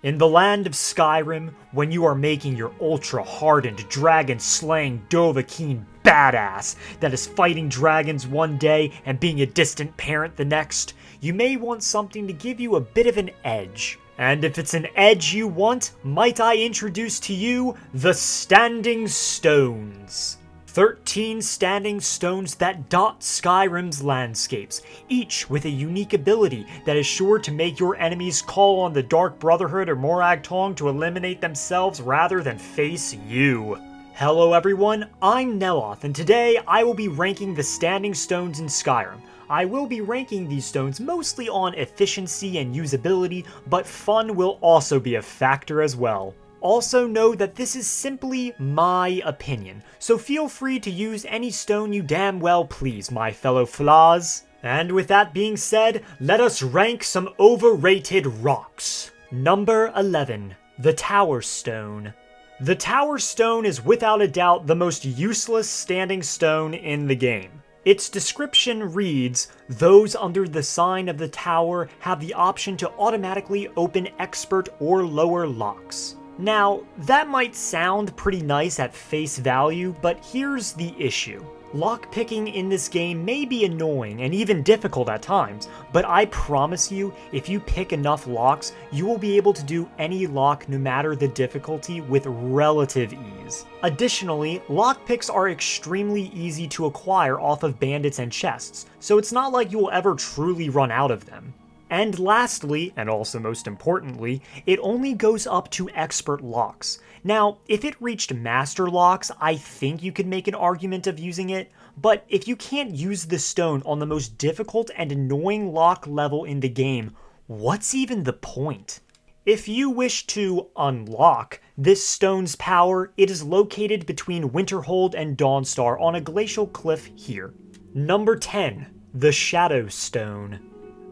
In the land of Skyrim, when you are making your ultra-hardened, dragon-slaying Dovahkiin badass that is fighting dragons one day and being a distant parent the next, you may want something to give you a bit of an edge. And if it's an edge you want, might I introduce to you the Standing Stones. 13 standing stones that dot Skyrim's landscapes, each with a unique ability that is sure to make your enemies call on the Dark Brotherhood or Morag Tong to eliminate themselves rather than face you. Hello everyone, I'm Neloth, and today I will be ranking the standing stones in Skyrim. I will be ranking these stones mostly on efficiency and usability, but fun will also be a factor as well. Also know that this is simply my opinion, so feel free to use any stone you damn well please, my fellow flaws. And with that being said, let us rank some overrated rocks. Number 11. The Tower Stone. The Tower Stone is without a doubt the most useless standing stone in the game. Its description reads, "Those under the sign of the tower have the option to automatically open expert or lower locks." Now, that might sound pretty nice at face value, but here's the issue. Lockpicking in this game may be annoying and even difficult at times, but I promise you, if you pick enough locks, you will be able to do any lock no matter the difficulty with relative ease. Additionally, lockpicks are extremely easy to acquire off of bandits and chests, so it's not like you will ever truly run out of them. And lastly, and also most importantly, it only goes up to expert locks. Now, if it reached master locks, I think you could make an argument of using it, but if you can't use the stone on the most difficult and annoying lock level in the game, what's even the point? If you wish to unlock this stone's power, it is located between Winterhold and Dawnstar on a glacial cliff here. Number 10. The Shadow Stone.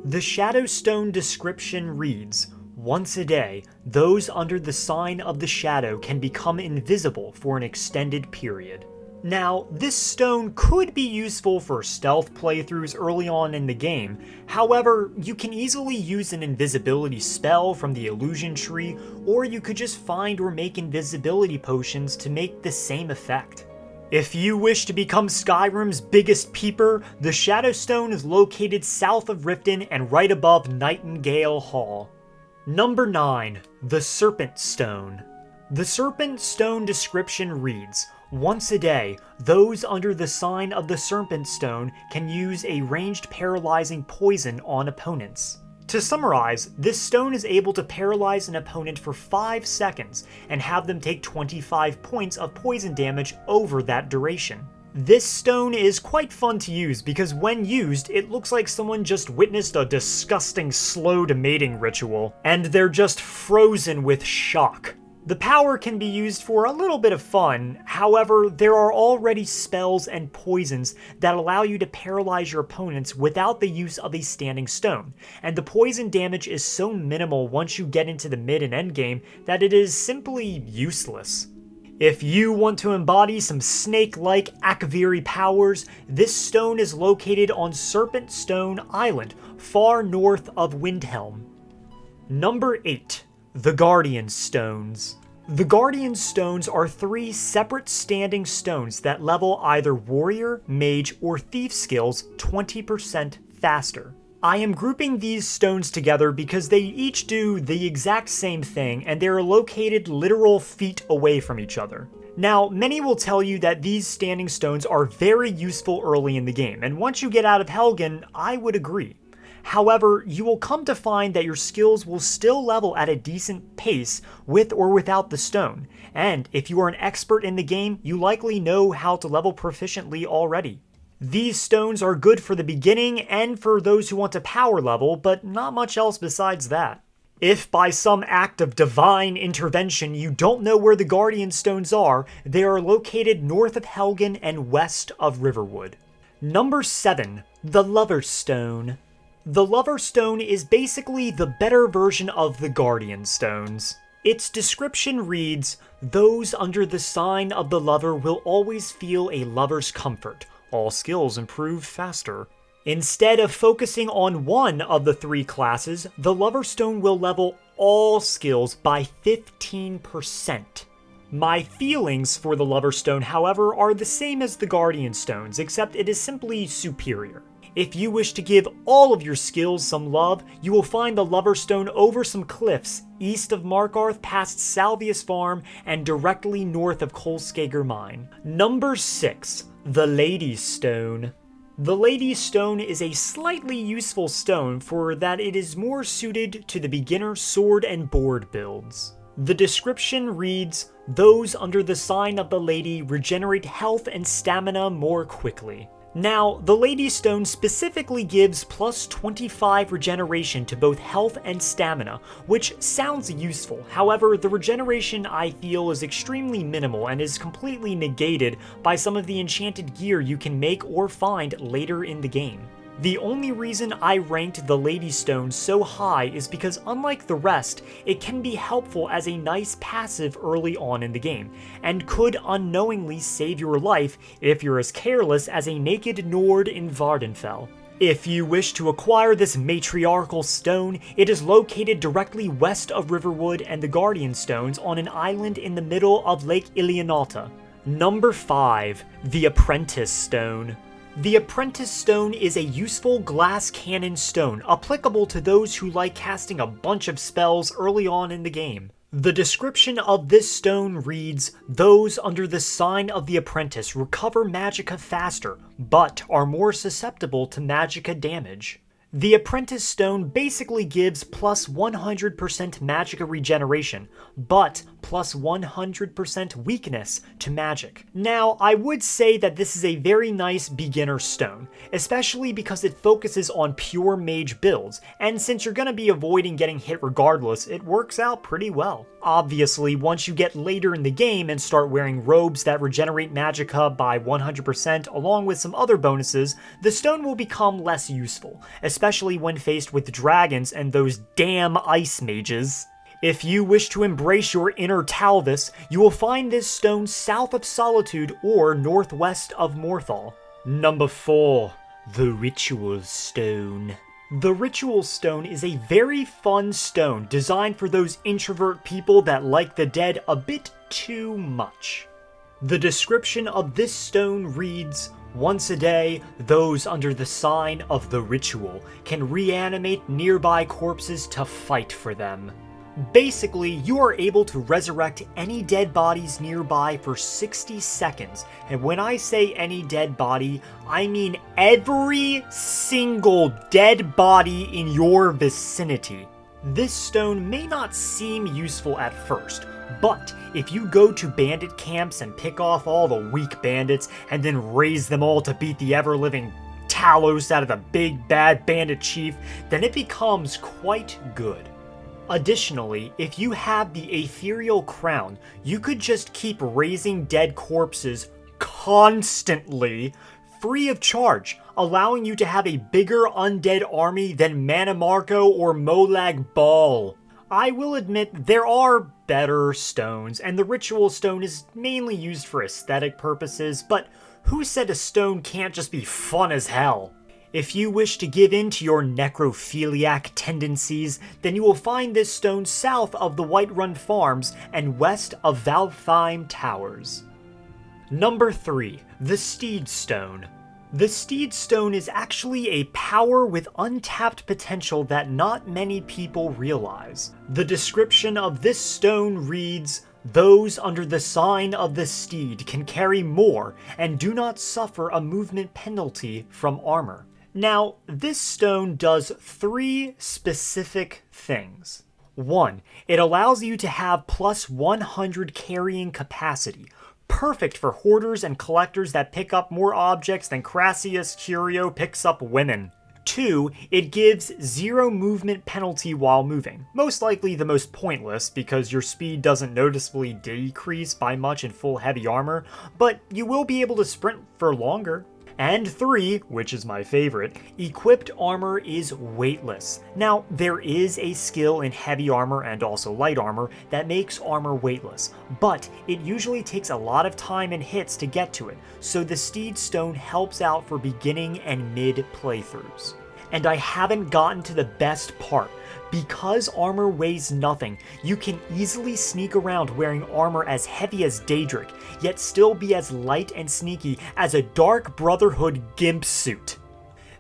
The Shadow Stone description reads, "Once a day, those under the sign of the shadow can become invisible for an extended period." Now, this stone could be useful for stealth playthroughs early on in the game, however, you can easily use an invisibility spell from the illusion tree, or you could just find or make invisibility potions to make the same effect. If you wish to become Skyrim's biggest peeper, the Shadow Stone is located south of Riften and right above Nightingale Hall. Number 9. The Serpent Stone. The Serpent Stone description reads, "Once a day, those under the sign of the Serpent Stone can use a ranged paralyzing poison on opponents." To summarize, this stone is able to paralyze an opponent for 5 seconds and have them take 25 points of poison damage over that duration. This stone is quite fun to use because when used, it looks like someone just witnessed a disgusting slowed mating ritual, and they're just frozen with shock. The power can be used for a little bit of fun, however, there are already spells and poisons that allow you to paralyze your opponents without the use of a standing stone, and the poison damage is so minimal once you get into the mid and end game that it is simply useless. If you want to embody some snake-like Akaviri powers, this stone is located on Serpent Stone Island, far north of Windhelm. Number 8. The Guardian Stones. The Guardian Stones are 3 separate standing stones that level either warrior, mage, or thief skills 20% faster. I am grouping these stones together because they each do the exact same thing and they are located literal feet away from each other. Now, many will tell you that these standing stones are very useful early in the game, and once you get out of Helgen, I would agree. However, you will come to find that your skills will still level at a decent pace with or without the stone, and if you are an expert in the game, you likely know how to level proficiently already. These stones are good for the beginning and for those who want to power level, but not much else besides that. If by some act of divine intervention you don't know where the Guardian Stones are, they are located north of Helgen and west of Riverwood. Number 7. The Lover's Stone. The Lover's Stone is basically the better version of the Guardian Stones. Its description reads, "Those under the sign of the lover will always feel a lover's comfort. All skills improve faster." Instead of focusing on one of the 3 classes, the Lover's Stone will level all skills by 15%. My feelings for the Lover Stone, however, are the same as the Guardian Stones, except it is simply superior. If you wish to give all of your skills some love, you will find the Lover Stone over some cliffs east of Markarth past Salvius Farm and directly north of Kolskager Mine. Number 6. The Lady's Stone. The Lady's Stone is a slightly useful stone for that it is more suited to the beginner sword and board builds. The description reads, "Those under the sign of the Lady regenerate health and stamina more quickly." Now, the Lady's Stone specifically gives plus 25 regeneration to both health and stamina, which sounds useful. However, the regeneration I feel is extremely minimal and is completely negated by some of the enchanted gear you can make or find later in the game. The only reason I ranked the Lady's Stone so high is because unlike the rest, it can be helpful as a nice passive early on in the game, and could unknowingly save your life if you're as careless as a naked Nord in Vardenfell. If you wish to acquire this matriarchal stone, it is located directly west of Riverwood and the Guardian Stones on an island in the middle of Lake Ilianata. Number 5. The Apprentice Stone. The Apprentice Stone is a useful glass cannon stone, applicable to those who like casting a bunch of spells early on in the game. The description of this stone reads, "Those under the sign of the Apprentice recover magicka faster, but are more susceptible to magicka damage." The Apprentice Stone basically gives plus 100% magicka regeneration, but plus 100% weakness to magic. Now, I would say that this is a very nice beginner stone, especially because it focuses on pure mage builds, and since you're going to be avoiding getting hit regardless, it works out pretty well. Obviously, once you get later in the game and start wearing robes that regenerate magicka by 100% along with some other bonuses, the stone will become less useful, especially when faced with dragons and those damn ice mages. If you wish to embrace your inner Talvis, you will find this stone south of Solitude or northwest of Morthal. Number 4. The Ritual Stone. The Ritual Stone is a very fun stone designed for those introvert people that like the dead a bit too much. The description of this stone reads, "Once a day, those under the sign of the Ritual can reanimate nearby corpses to fight for them." Basically, you are able to resurrect any dead bodies nearby for 60 seconds, and when I say any dead body, I mean every single dead body in your vicinity. This stone may not seem useful at first, but if you go to bandit camps and pick off all the weak bandits and then raise them all to beat the ever-living Talos out of the big bad bandit chief, then it becomes quite good. Additionally, if you have the Ethereal Crown, you could just keep raising dead corpses constantly, free of charge, allowing you to have a bigger undead army than Manamarco or Molag Bal. I will admit there are better stones, and the Ritual Stone is mainly used for aesthetic purposes, but who said a stone can't just be fun as hell? If you wish to give in to your necrophiliac tendencies, then you will find this stone south of the Whiterun Farms and west of Valtheim Towers. Number 3. The Steed Stone. The Steed Stone is actually a power with untapped potential that not many people realize. The description of this stone reads, "Those under the sign of the Steed can carry more and do not suffer a movement penalty from armor." Now, this stone does 3 specific things. 1. It allows you to have plus 100 carrying capacity, perfect for hoarders and collectors that pick up more objects than Crassius Curio picks up women. 2. It gives 0 movement penalty while moving, most likely the most pointless because your speed doesn't noticeably decrease by much in full heavy armor, but you will be able to sprint for longer. And 3, which is my favorite, equipped armor is weightless. Now, there is a skill in heavy armor and also light armor that makes armor weightless, but it usually takes a lot of time and hits to get to it, so the Steed Stone helps out for beginning and mid playthroughs. And I haven't gotten to the best part. Because armor weighs nothing, you can easily sneak around wearing armor as heavy as Daedric, yet still be as light and sneaky as a Dark Brotherhood gimp suit.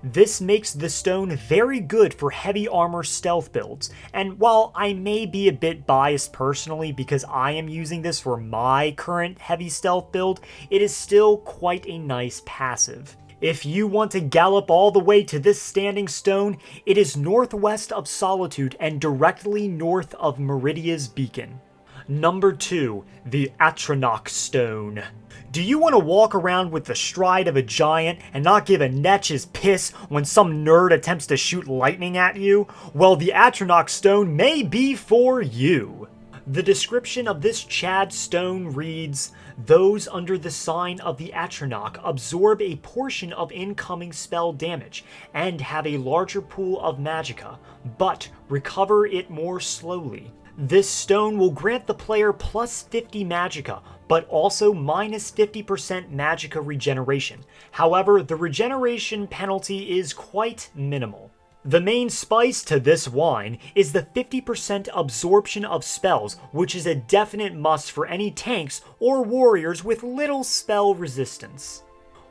This makes the stone very good for heavy armor stealth builds, and while I may be a bit biased personally because I am using this for my current heavy stealth build, it is still quite a nice passive. If you want to gallop all the way to this standing stone, it is northwest of Solitude and directly north of Meridia's Beacon. Number 2, the Atronach Stone. Do you want to walk around with the stride of a giant and not give a netch's piss when some nerd attempts to shoot lightning at you? Well, the Atronach Stone may be for you. The description of this Chad stone reads, "Those under the sign of the Atronach absorb a portion of incoming spell damage and have a larger pool of magicka, but recover it more slowly. This stone will grant the player plus 50 magicka, but also minus 50% magicka regeneration. However, the regeneration penalty is quite minimal." The main spice to this wine is the 50% absorption of spells, which is a definite must for any tanks or warriors with little spell resistance.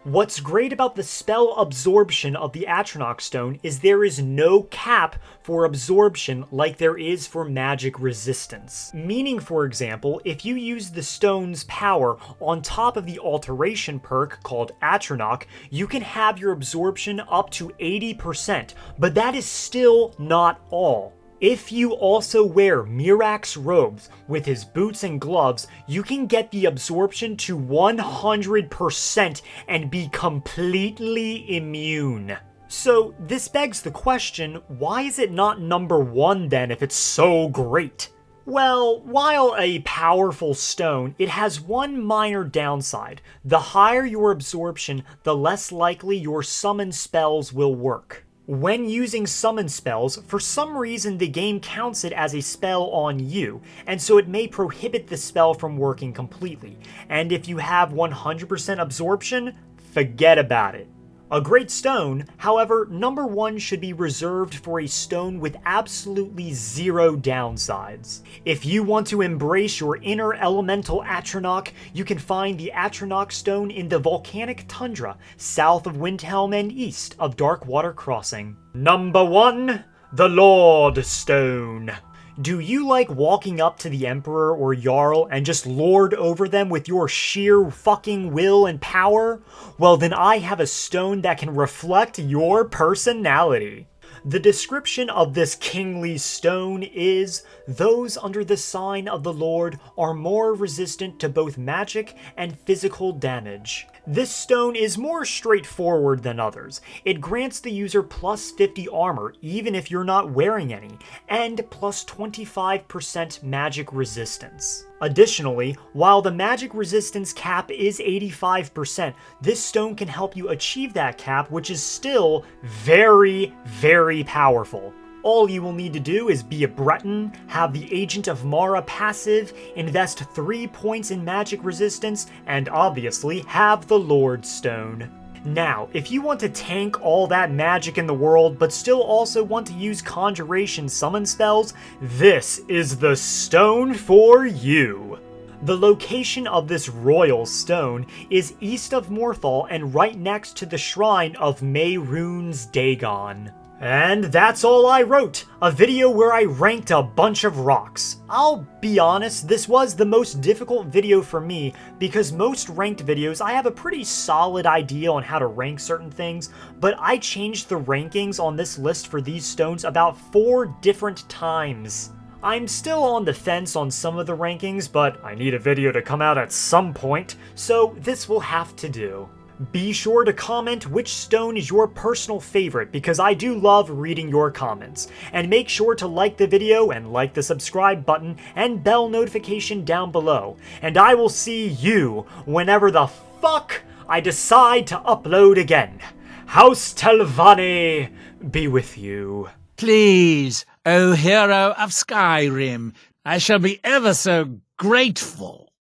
What's great about the spell absorption of the Atronach Stone is there is no cap for absorption like there is for magic resistance. Meaning, for example, if you use the stone's power on top of the alteration perk called Atronach, you can have your absorption up to 80%, but that is still not all. If you also wear Mirak's robes with his boots and gloves, you can get the absorption to 100% and be completely immune. So this begs the question, why is it not number 1 then if it's so great? Well, while a powerful stone, it has one minor downside. The higher your absorption, the less likely your summon spells will work. When using summon spells, for some reason the game counts it as a spell on you, and so it may prohibit the spell from working completely. And if you have 100% absorption, forget about it. A great stone, however, number 1 should be reserved for a stone with absolutely zero downsides. If you want to embrace your inner elemental Atronach, you can find the Atronach Stone in the volcanic tundra, south of Windhelm and east of Darkwater Crossing. Number 1, the Lord Stone. Do you like walking up to the Emperor or Jarl and just lord over them with your sheer fucking will and power? Well, then I have a stone that can reflect your personality. The description of this kingly stone is, "Those under the sign of the Lord are more resistant to both magic and physical damage." This stone is more straightforward than others. It grants the user plus 50 armor, even if you're not wearing any, and plus 25% magic resistance. Additionally, while the magic resistance cap is 85%, this stone can help you achieve that cap, which is still very, very powerful. All you will need to do is be a Breton, have the Agent of Mara passive, invest 3 points in magic resistance, and obviously have the Lord Stone. Now, if you want to tank all that magic in the world, but still also want to use conjuration summon spells, this is the stone for you. The location of this royal stone is east of Morthal and right next to the shrine of Mehrunes Dagon. And that's all I wrote, a video where I ranked a bunch of rocks. I'll be honest, this was the most difficult video for me because most ranked videos I have a pretty solid idea on how to rank certain things, but I changed the rankings on this list for these stones about 4 different times. I'm still on the fence on some of the rankings, but I need a video to come out at some point, so this will have to do. Be sure to comment which stone is your personal favorite because I do love reading your comments. And make sure to like the video and like the subscribe button and bell notification down below. And I will see you whenever the fuck I decide to upload again. House Telvanni be with you. Please, O hero of Skyrim, I shall be ever so grateful.